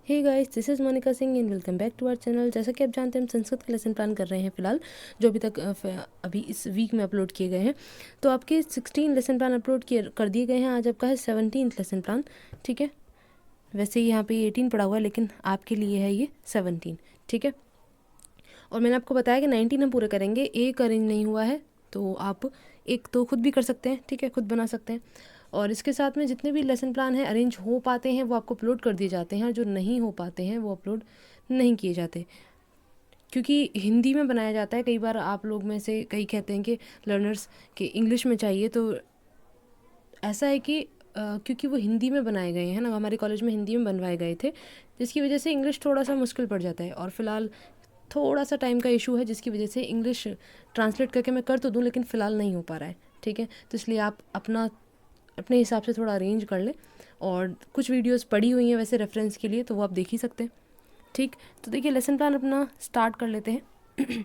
Hey guys, this is Monika Singh and welcome back to our channel. जैसा कि आप जानते हैं हम संस्कृत का लेसन प्लान कर रहे हैं फ़िलहाल, जो अभी तक अभी इस वीक में अपलोड किए गए हैं। तो आपके 16 लेसन प्लान अपलोड किए कर दिए गए हैं। आज आपका है 17th लेसन प्लान, ठीक है। वैसे यहाँ पे 18 पड़ा हुआ है, लेकिन आपके लिए है ये 17, ठीक है। और मैंने आपको बताया कि 19 हम पूरे करेंगे। एक अरेंज नहीं हुआ है तो आप एक तो खुद भी कर सकते हैं, ठीक है, खुद बना सकते हैं। और इसके साथ में जितने भी लेसन प्लान हैं अरेंज हो पाते हैं वो आपको अपलोड कर दिए जाते हैं, और जो नहीं हो पाते हैं वो अपलोड नहीं किए जाते, क्योंकि हिंदी में बनाया जाता है। कई बार आप लोग में से कई कहते हैं कि लर्नर्स के इंग्लिश में चाहिए, तो ऐसा है कि क्योंकि वो हिंदी में बनाए गए हैं ना, हमारे कॉलेज में हिंदी में बनवाए गए थे, जिसकी वजह से इंग्लिश थोड़ा सा मुश्किल पड़ जाता है। और फिलहाल थोड़ा सा टाइम का इशू है, जिसकी वजह से इंग्लिश ट्रांसलेट करके मैं कर तो दूँ, लेकिन फ़िलहाल नहीं हो पा रहा है, ठीक है। तो इसलिए आप अपने हिसाब से थोड़ा अरेंज कर लें। और कुछ वीडियोस पड़ी हुई हैं वैसे रेफरेंस के लिए, तो वो आप देख ही सकते हैं, ठीक। तो देखिए लेसन प्लान अपना स्टार्ट कर लेते हैं।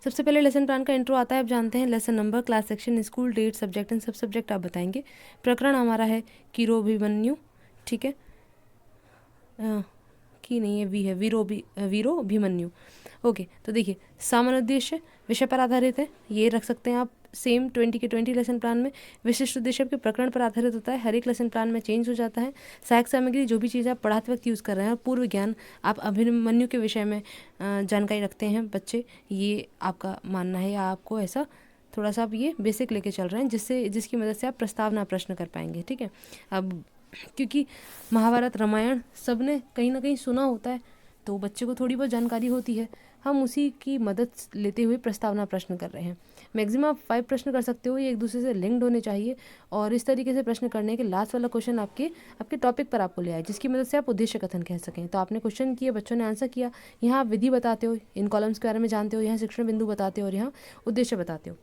सबसे पहले लेसन प्लान का इंट्रो आता है। आप जानते हैं lesson number, class section, school, date, subject and सब सब्जेक्ट आप बताएंगे। प्रकरण हमारा है कीरोभिमन्यु, ठीक है। की नहीं है, वी है, वीरो अभिमन्यु। ओके, तो देखिए सामान्य उद्देश्य विषय पर आधारित है, ये रख सकते हैं आप। सेम 20 के 20 लेसन प्लान में विशिष्ट उद्देश्य आपके प्रकरण पर आधारित होता है, हर एक लेसन प्लान में चेंज हो जाता है। सहायक सामग्री जो भी चीज़ आप पढ़ाते वक्त यूज़ कर रहे हैं, और पूर्व ज्ञान आप अभिमन्यु के विषय में जानकारी रखते हैं बच्चे, ये आपका मानना है, या आपको ऐसा थोड़ा सा आप ये बेसिक लेके चल रहे हैं, जिसकी मदद से आप प्रस्तावना प्रश्न कर पाएंगे, ठीक है। अब क्योंकि महाभारत, रामायण सब ने कहीं ना कहीं सुना होता है, तो बच्चे को थोड़ी बहुत जानकारी होती है, हम उसी की मदद लेते हुए प्रस्तावना प्रश्न कर रहे हैं। मैक्सिमम आप 5 प्रश्न कर सकते हो, ये एक दूसरे से लिंक्ड होने चाहिए। और इस तरीके से प्रश्न करने के लास्ट वाला क्वेश्चन आपके टॉपिक पर आपको ले आए, जिसकी मदद से आप उद्देश्य कथन कह सकें। तो आपने क्वेश्चन किया, बच्चों ने आंसर किया, यहाँ आप विधि बताते हो, इन कॉलम्स के बारे में जानते हो, यहाँ शिक्षण बिंदु बताते हो, और यहाँ उद्देश्य बताते हो।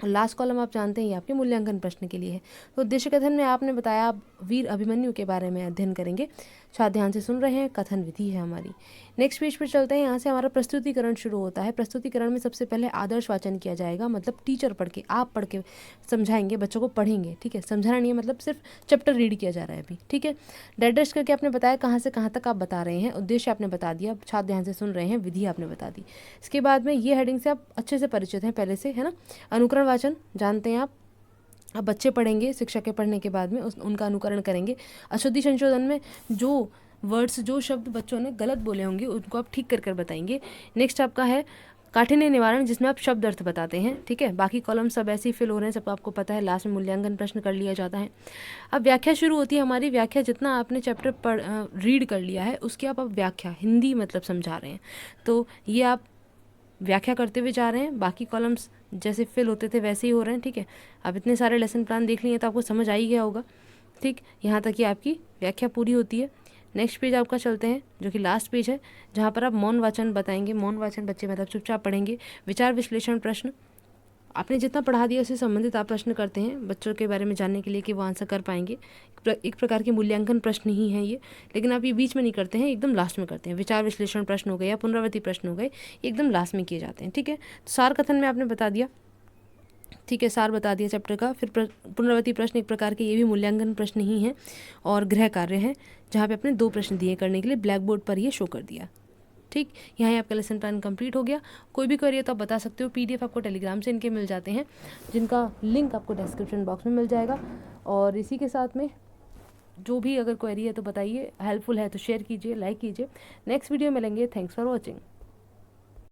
लास्ट कॉलम आप जानते हैं ये आपके मूल्यांकन प्रश्न के लिए है। तो उद्देश्य कथन में आपने बताया आप वीर अभिमन्यु के बारे में अध्ययन करेंगे। शायद ध्यान से सुन रहे हैं, कथन विधि है हमारी। नेक्स्ट पेज पर चलते हैं। यहाँ से हमारा प्रस्तुतिकरण शुरू होता है। प्रस्तुतिकरण में सबसे पहले आदर्श वाचन किया जाएगा, मतलब टीचर पढ़ के, आप पढ़ के समझाएंगे, बच्चों को पढ़ेंगे, ठीक है। समझाना नहीं है, मतलब सिर्फ चैप्टर रीड किया जा रहा है अभी, ठीक है। डाइजेस्ट करके आपने बताया कहाँ से कहाँ तक आप बता रहे हैं, उद्देश्य आपने बता दिया, छात्र ध्यान से सुन रहे हैं, विधि आपने बता दी। इसके बाद में ये हेडिंग से आप अच्छे से परिचित हैं पहले से, है ना। अनुकरण वाचन जानते हैं आप, अब बच्चे पढ़ेंगे, शिक्षक के पढ़ने के बाद में उनका अनुकरण करेंगे। अशुद्धि संशोधन में जो वर्ड्स, जो शब्द बच्चों ने गलत बोले होंगे, उनको आप ठीक कर बताएंगे। नेक्स्ट आपका है काठिन्य निवारण, जिसमें आप शब्द अर्थ बताते हैं, ठीक है। बाकी कॉलम सब ऐसे ही फिल हो रहे हैं, सब आपको पता है। लास्ट में मूल्यांकन प्रश्न कर लिया जाता है। अब व्याख्या शुरू होती है हमारी। व्याख्या जितना आपने चैप्टर रीड कर लिया है, उसकी आप अब व्याख्या हिंदी मतलब समझा रहे हैं, तो ये आप व्याख्या करते हुए जा रहे हैं। बाकी कॉलम्स जैसे फिल होते थे वैसे ही हो रहे हैं, ठीक है। अब इतने सारे लेसन प्लान देख लिए तो आपको समझ आ ही गया होगा, ठीक। यहाँ तक कि आपकी व्याख्या पूरी होती है। नेक्स्ट पेज आपका चलते हैं, जो कि लास्ट पेज है, जहाँ पर आप मौन वाचन बताएंगे। मौन वाचन बच्चे मतलब चुपचाप पढ़ेंगे। विचार विश्लेषण प्रश्न, आपने जितना पढ़ा दिया उससे संबंधित आप प्रश्न करते हैं बच्चों के बारे में जानने के लिए कि वो आंसर कर पाएंगे। एक प्रकार के मूल्यांकन प्रश्न ही हैं ये, लेकिन आप ये बीच में नहीं करते हैं, एकदम लास्ट में करते हैं। विचार विश्लेषण प्रश्न हो गए या पुनरावृत्ति प्रश्न हो गए, एकदम लास्ट में किए जाते हैं, ठीक है। तो सार कथन में आपने बता दिया, ठीक है, सार बता दिया चैप्टर का। फिर पुनरावृत्ति प्रश्न एक प्रकार के ये भी मूल्यांकन प्रश्न ही हैं, और गृह कार्य है, जहाँ पे अपने 2 प्रश्न दिए करने के लिए ब्लैक बोर्ड पर ये शो कर दिया, ठीक। यहाँ आपका लेसन प्लान कंप्लीट हो गया। कोई भी क्वेरी है तो आप बता सकते हो। PDF आपको टेलीग्राम से इनके मिल जाते हैं, जिनका लिंक आपको डिस्क्रिप्शन बॉक्स में मिल जाएगा। और इसी के साथ में जो भी अगर क्वेरी है तो बताइए, हेल्पफुल है तो शेयर कीजिए, लाइक कीजिए। नेक्स्ट वीडियो मिलेंगे। Thanks for watching.